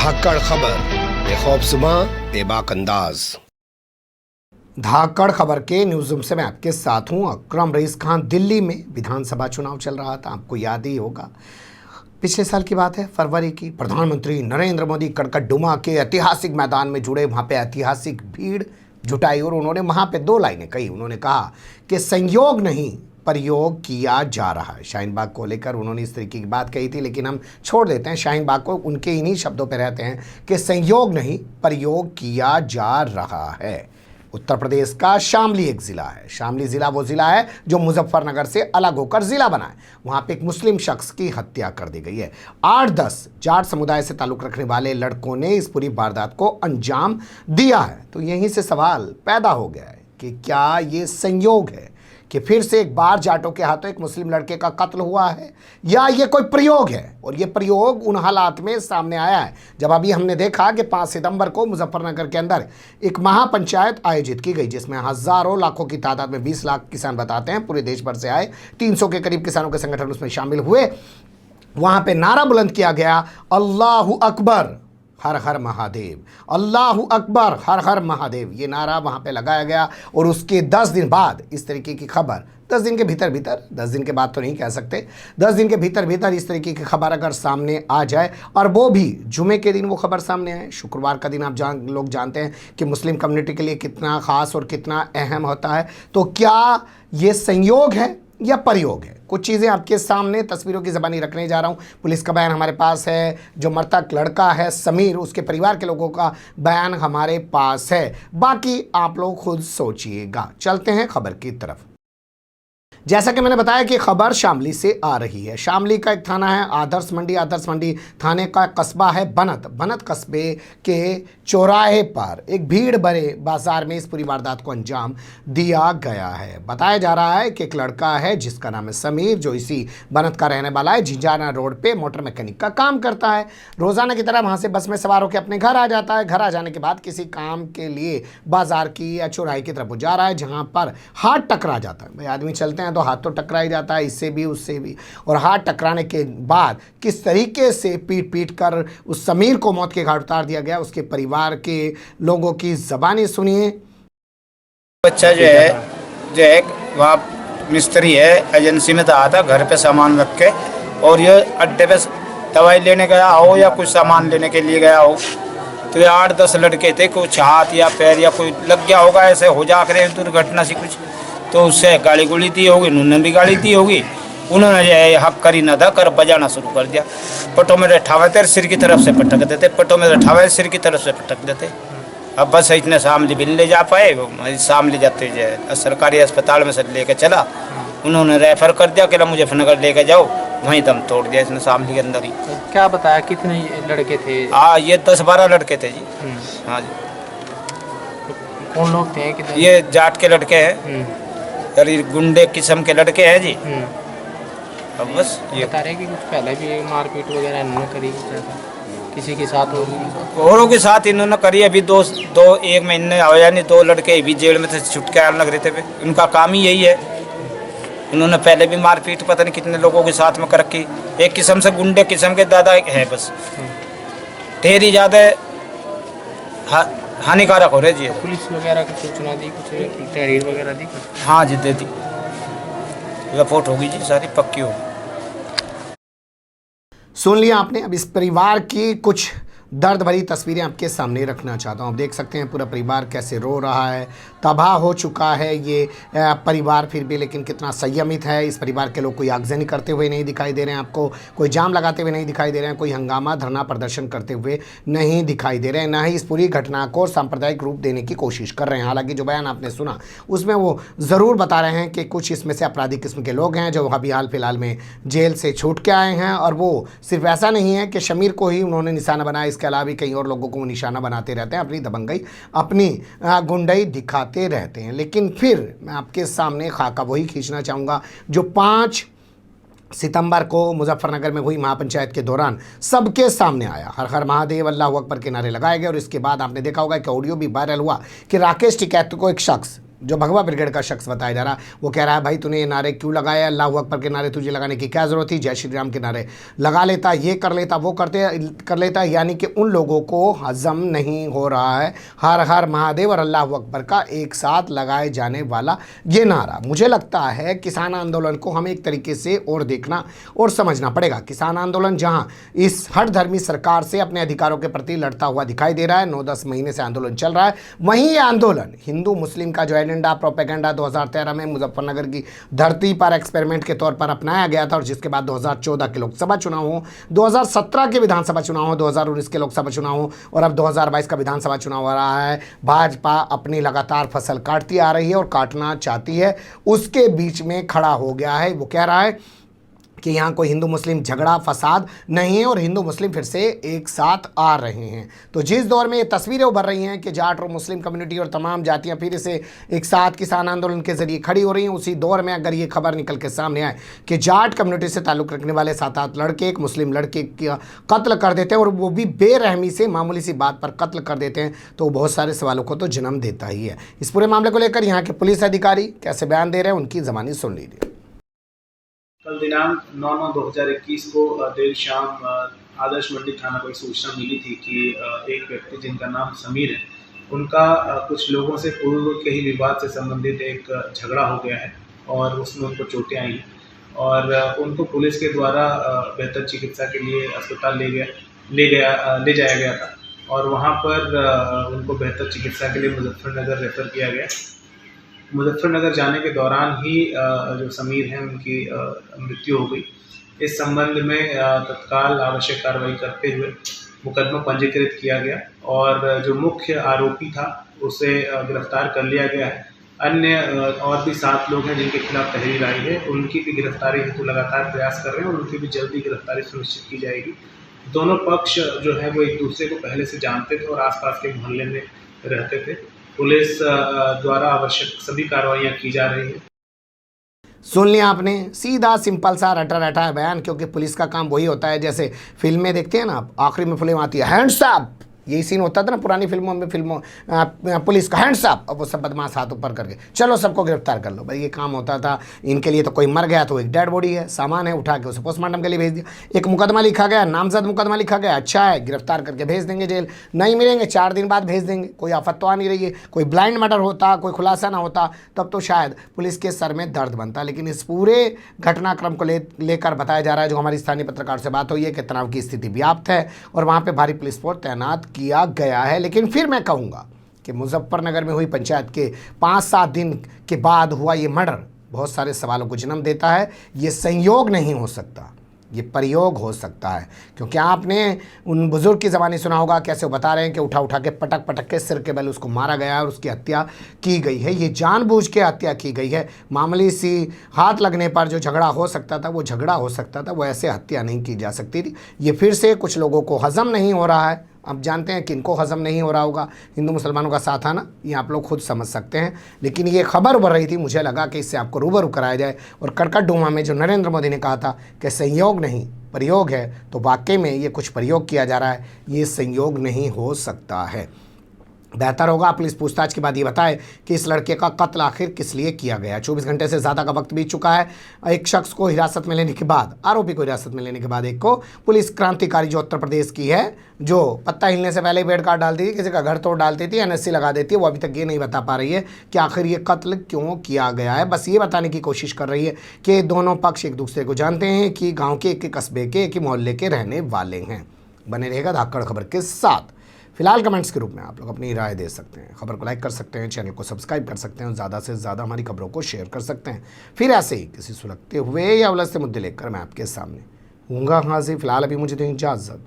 धाकड़ खबर, बेखौफसुमा बेबाक अंदाज। धाकड़ खबर के न्यूज़ रूम से मैं आपके साथ हूं अकरम रईस खान। दिल्ली में विधानसभा चुनाव चल रहा था, आपको याद ही होगा। पिछले साल की बात है, फरवरी की। प्रधानमंत्री नरेंद्र मोदी कड़कड़डुमा के ऐतिहासिक मैदान में जुड़े, वहां पे ऐतिहासिक भीड़ जुटाई और उन्होंने वहां पे दो लाइनें कही। उन्होंने कहा कि संयोग नहीं प्रयोग किया जा रहा है। शाहीन बाग को लेकर उन्होंने इस तरीके की बात कही थी, लेकिन हम छोड़ देते हैं शाहीन बाग को, उनके इन्हीं शब्दों पर रहते हैं कि संयोग नहीं प्रयोग किया जा रहा है। उत्तर प्रदेश का शामली एक ज़िला है। शामली ज़िला वो ज़िला है जो मुजफ्फरनगर से अलग होकर ज़िला बना है। वहाँ पे एक मुस्लिम शख्स की हत्या कर दी गई है। 8-10 जाट समुदाय से ताल्लुक़ रखने वाले लड़कों ने इस पूरी वारदात को अंजाम दिया है। तो यहीं से सवाल पैदा हो गया है कि क्या ये संयोग है कि फिर से एक बार जाटों के हाथों एक मुस्लिम लड़के का कत्ल हुआ है, या ये कोई प्रयोग है। और ये प्रयोग उन हालात में सामने आया है जब अभी हमने देखा कि 5 सितंबर को मुजफ्फरनगर के अंदर एक महापंचायत आयोजित की गई, जिसमें हज़ारों लाखों की तादाद में 20 लाख किसान बताते हैं पूरे देश भर से आए, 300 के करीब किसानों के संगठन उसमें शामिल हुए। वहाँ पर नारा बुलंद किया गया, अल्लाहु अकबर हर हर महादेव, अल्लाहु अकबर हर हर महादेव। ये नारा वहाँ पे लगाया गया। और उसके 10 दिन बाद इस तरीके की खबर, 10 दिन के भीतर 10 दिन के बाद तो नहीं कह सकते, 10 दिन के भीतर इस तरीके की खबर अगर सामने आ जाए, और वो भी जुमे के दिन वो खबर सामने आए। शुक्रवार का दिन आप लोग जानते हैं कि मुस्लिम कम्युनिटी के लिए कितना ख़ास और कितना अहम होता है। तो क्या ये संयोग है या प्रयोग है? कुछ चीज़ें आपके सामने तस्वीरों की ज़बानी रखने जा रहा हूँ। पुलिस का बयान हमारे पास है, जो मृतक लड़का है समीर, उसके परिवार के लोगों का बयान हमारे पास है। बाकी आप लोग खुद सोचिएगा। चलते हैं खबर की तरफ। जैसा कि मैंने बताया कि खबर शामली से आ रही है। शामली का एक थाना है आदर्श मंडी। आदर्श मंडी थाने का कस्बा है बनत। बनत कस्बे के चौराहे पर एक भीड़ भरे बाजार में इस पूरी वारदात को अंजाम दिया गया है। बताया जा रहा है कि एक लड़का है जिसका नाम है समीर, जो इसी बनत का रहने वाला है। झिंझाना रोड पे मोटर मैकेनिक का काम करता है। रोज़ाना की तरह वहाँ से बस में सवार होकर अपने घर आ जाता है। घर आ जाने के बाद किसी काम के लिए बाजार की या चौराहे की तरफ वो जा रहा है, जहाँ पर हाथ टकरा जाता है। भाई आदमी चलते हैं तो हाथ तो टकरा ही जाता है, इससे भी उससे भी। और हाथ टकराने के बाद किस तरीके से पीट कर उस समीर को मौत के घाट उतार दिया गया, उसके परिवार के लोगों की ज़बानी सुनिए। बच्चा जो है वहाँ मिस्त्री है, एजेंसी में था घर पे सामान रख के, और ये अड्डे पे दवाई लेने गया हो या कुछ सामान लेने के लिए गया हो, तो ये 8-10 लड़के थे, कुछ हाथ या पैर या कोई लग गया होगा, ऐसे हो जा करे दुर्घटना से कुछ, तो उससे गाली गुली दी होगी, उन्होंने भी गाली दी होगी। उन्होंने जो है हक करी न था कर बजाना शुरू कर दिया। पटो में ठावे तेरे सिर की तरफ से पटक देते, पटो में ठावे सिर की तरफ से पटक देते। अब बस इतने शामली भी ले जा पाए। शामली जाते जो सरकारी अस्पताल में से लेके चला, उन्होंने रेफर कर दिया कि मुजफ्फरनगर लेके जाओ, वहीं दम तोड़ दिया इसने शामली के अंदर ही। क्या बताया कितने लड़के थे? हाँ, ये 10-12 लड़के थे जी। हाँ जी। कौन लोग थे? ये जाट के लड़के हैं, गुंडे किस्म के लड़के हैं जी। अब बस ये बता रहे कि कुछ पहले भी मारपीट वगैरह इन्होंने करी, किसी के साथ होगी? औरों के साथ इन्होंने करी। अभी दो 1 महीने आया नहीं, 2 लड़के भी जेल में थे, छुटके आने लग रहे थे। उनका काम ही यही है। उन्होंने पहले भी मारपीट पता नहीं कितने लोगों के साथ में कर रखी। एक किस्म से गुंडे किस्म के दादा है, बस ढेर ही ज़्यादा हानिकारक हो रहे जी। पुलिस वगैरह की सूचना दी, कुछ तहरीर वगैरह दी? हाँ जी, दे दी, रिपोर्ट होगी जी, सारी पक्की होगी। सुन लिया आपने। अब इस परिवार की कुछ दर्द भरी तस्वीरें आपके सामने रखना चाहता हूँ। आप देख सकते हैं पूरा परिवार कैसे रो रहा है, तबाह हो चुका है ये परिवार, फिर भी लेकिन कितना संयमित है। इस परिवार के लोग कोई आगजनी करते हुए नहीं दिखाई दे रहे हैं आपको, कोई जाम लगाते हुए नहीं दिखाई दे रहे हैं, कोई हंगामा धरना प्रदर्शन करते हुए नहीं दिखाई दे रहे हैं, ना ही इस पूरी घटना को सांप्रदायिक रूप देने की कोशिश कर रहे हैं। हालांकि जो बयान आपने सुना उसमें वो ज़रूर बता रहे हैं कि कुछ इसमें से आपराधिक किस्म के लोग हैं जो अभी हाल फिलहाल में जेल से छूट के आए हैं। और वो सिर्फ ऐसा नहीं है कि शमीर को ही उन्होंने निशाना बनाया, इसके अलावा भी कई और लोगों को निशाना बनाते रहते हैं, अपनी दबंगई अपनी गुंडाई दिखाते रहते हैं। लेकिन फिर मैं आपके सामने खाका वही खींचना चाहूँगा जो 5 सितंबर को मुजफ्फरनगर में हुई महापंचायत के दौरान सबके सामने आया। हर हर महादेव, अल्लाह अकबर के नारे लगाए गए। और इसके बाद आपने देखा होगा कि ऑडियो भी वायरल हुआ कि राकेश टिकैत को एक शख्स जो भगवा ब्रिगेड का शख्स बताया जा रहा, वो कह रहा है भाई तूने ये नारे क्यों लगाए, अल्लाह अकबर के नारे तुझे लगाने की क्या ज़रूरत थी, जय श्री राम के नारे लगा लेता, ये कर लेता, वो कर लेता। यानी कि उन लोगों को हजम नहीं हो रहा है हर हर महादेव और अल्लाह अकबर का एक साथ लगाए जाने वाला ये नारा। मुझे लगता है किसान आंदोलन को हमें एक तरीके से और देखना और समझना पड़ेगा। किसान आंदोलन जहां इस हर धर्मी सरकार से अपने अधिकारों के प्रति लड़ता हुआ दिखाई दे रहा है, 9-10 महीने से आंदोलन चल रहा है, वहीं ये आंदोलन हिंदू मुस्लिम का जो एजेंडा प्रोपेगेंडा 2013 में मुजफ्फरनगर की धरती पर एक्सपेरिमेंट के तौर पर अपनाया गया था और जिसके बाद 2014 के लोकसभा चुनाव हो, 2017 के विधानसभा चुनाव हो, 2019 के लोकसभा चुनाव हो और अब 2022 का विधानसभा चुनाव आ रहा है। भाजपा अपनी लगातार फसल काटती आ रही है और काटना चाहती है, उसके बीच में खड़ा हो गया है। वो कह रहा है कि यहाँ कोई हिंदू मुस्लिम झगड़ा फसाद नहीं है और हिंदू मुस्लिम फिर से एक साथ आ रहे हैं। तो जिस दौर में ये तस्वीरें उभर रही हैं कि जाट और मुस्लिम कम्युनिटी और तमाम जातियाँ फिर से एक साथ किसान आंदोलन के जरिए खड़ी हो रही हैं, उसी दौर में अगर ये खबर निकल के सामने आए कि जाट कम्युनिटी से ताल्लुक़ रखने वाले 7-8 लड़के एक मुस्लिम लड़के का कत्ल कर देते हैं और वो भी बेरहमी से मामूली सी बात पर कत्ल कर देते हैं, तो बहुत सारे सवालों को तो जन्म देता ही है। इस पूरे मामले को लेकर यहाँ के पुलिस अधिकारी कैसे बयान दे रहे हैं, उनकी ज़बानी सुन लीजिए। कल दिनांक 9/9/2021 को देर शाम आदर्श मंडी थाना को एक सूचना मिली थी कि एक व्यक्ति जिनका नाम समीर है, उनका कुछ लोगों से पूर्व के ही विवाद से संबंधित एक झगड़ा हो गया है और उसमें उनको चोटें आई हैं और उनको पुलिस के द्वारा बेहतर चिकित्सा के लिए अस्पताल ले जाया गया था और वहां पर उनको बेहतर चिकित्सा के लिए मुजफ्फरनगर रेफर किया गया। मुजफ्फरनगर जाने के दौरान ही जो समीर हैं उनकी मृत्यु हो गई। इस संबंध में तत्काल आवश्यक कार्रवाई करते हुए मुकदमा पंजीकृत किया गया और जो मुख्य आरोपी था उसे गिरफ्तार कर लिया गया है। अन्य और भी 7 लोग हैं जिनके खिलाफ तहरीर आई है, उनकी भी गिरफ्तारी हेतु लगातार प्रयास कर रहे हैं और उनकी भी जल्दी गिरफ्तारी सुनिश्चित की जाएगी। दोनों पक्ष जो है वो एक दूसरे को पहले से जानते थे और आसपास के मोहल्ले में रहते थे। पुलिस द्वारा आवश्यक सभी कार्रवाइयां की जा रही है। सुन लिया आपने, सीधा सिंपल सा रटा रटा है बयान, क्योंकि पुलिस का काम वही होता है जैसे फिल्में देखते हैं ना, आखिरी में फिल्म आती है हैंड्स अप, यही सीन होता था ना पुरानी फिल्मों में, पुलिस का हैंड्स अप, अब वो सब बदमाश हाथ ऊपर करके चलो सबको गिरफ्तार कर लो। भाई ये काम होता था इनके लिए। तो कोई मर गया तो एक डेड बॉडी है, सामान है, उठा के उसे पोस्टमार्टम के लिए भेज दिया, एक मुकदमा लिखा गया, नामजद मुकदमा लिखा गया, अच्छा है गिरफ्तार करके भेज देंगे जेल, नहीं मिलेंगे 4 दिन बाद भेज देंगे, कोई आफत तो आ नहीं रही है। कोई ब्लाइंड मर्डर होता, कोई खुलासा ना होता, तब तो शायद पुलिस के सर में दर्द बनता। लेकिन इस पूरे घटनाक्रम को लेकर बताया जा रहा है, जो हमारी स्थानीय पत्रकार से बात हुई है, कि तनाव की स्थिति व्याप्त है और वहाँ पर भारी पुलिस फोर्स तैनात किया गया है। लेकिन फिर मैं कहूँगा कि मुजफ्फरनगर में हुई पंचायत के 5-7 दिन के बाद हुआ ये मर्डर बहुत सारे सवालों को जन्म देता है। ये संयोग नहीं हो सकता, ये प्रयोग हो सकता है, क्योंकि आपने उन बुजुर्ग की ज़बानी सुना होगा कैसे वो बता रहे हैं कि उठा उठा के पटक पटक के सिर के बल उसको मारा गया और उसकी हत्या की गई है। ये जानबूझ के हत्या की गई है। मामूली सी हाथ लगने पर जो झगड़ा हो सकता था वो झगड़ा हो सकता था, वो ऐसे हत्या नहीं की जा सकती थी। ये फिर से कुछ लोगों को हजम नहीं हो रहा है। अब जानते हैं किनको हजम नहीं हो रहा होगा, हिंदू मुसलमानों का साथ आना, ये आप लोग खुद समझ सकते हैं। लेकिन ये खबर उभर रही थी, मुझे लगा कि इससे आपको रूबरू कराया जाए। और करकटडुमा में जो नरेंद्र मोदी ने कहा था कि संयोग नहीं प्रयोग है, तो वाकई में ये कुछ प्रयोग किया जा रहा है, ये संयोग नहीं हो सकता है। बेहतर होगा पुलिस पूछताछ के बाद ये बताए कि इस लड़के का कत्ल आखिर किस लिए किया गया। 24 घंटे से ज़्यादा का वक्त बीत चुका है। एक शख्स को हिरासत में लेने के बाद, आरोपी को हिरासत में लेने के बाद, एक को पुलिस क्रांतिकारी जो उत्तर प्रदेश की है, जो पत्ता हिलने से पहले बेड काट डालती थी, किसी का घर तोड़ डालती थी, NSC लगा देती है, वो अभी तक ये नहीं बता पा रही है कि आखिर ये कत्ल क्यों किया गया है। बस ये बताने की कोशिश कर रही है कि दोनों पक्ष एक दूसरे को जानते हैं, कि गाँव के एक कस्बे के एक मोहल्ले के रहने वाले हैं। बने रहेगा धाकड़ खबर के साथ। फिलहाल कमेंट्स के रूप में आप लोग अपनी राय दे सकते हैं, खबर को लाइक कर सकते हैं, चैनल को सब्सक्राइब कर सकते हैं और ज़्यादा से ज़्यादा हमारी खबरों को शेयर कर सकते हैं। फिर ऐसे ही किसी सुलगते हुए या उलझते मुद्दे लेकर मैं आपके सामने हूँगा हाजिर। फिलहाल अभी मुझे दें इजाज़त।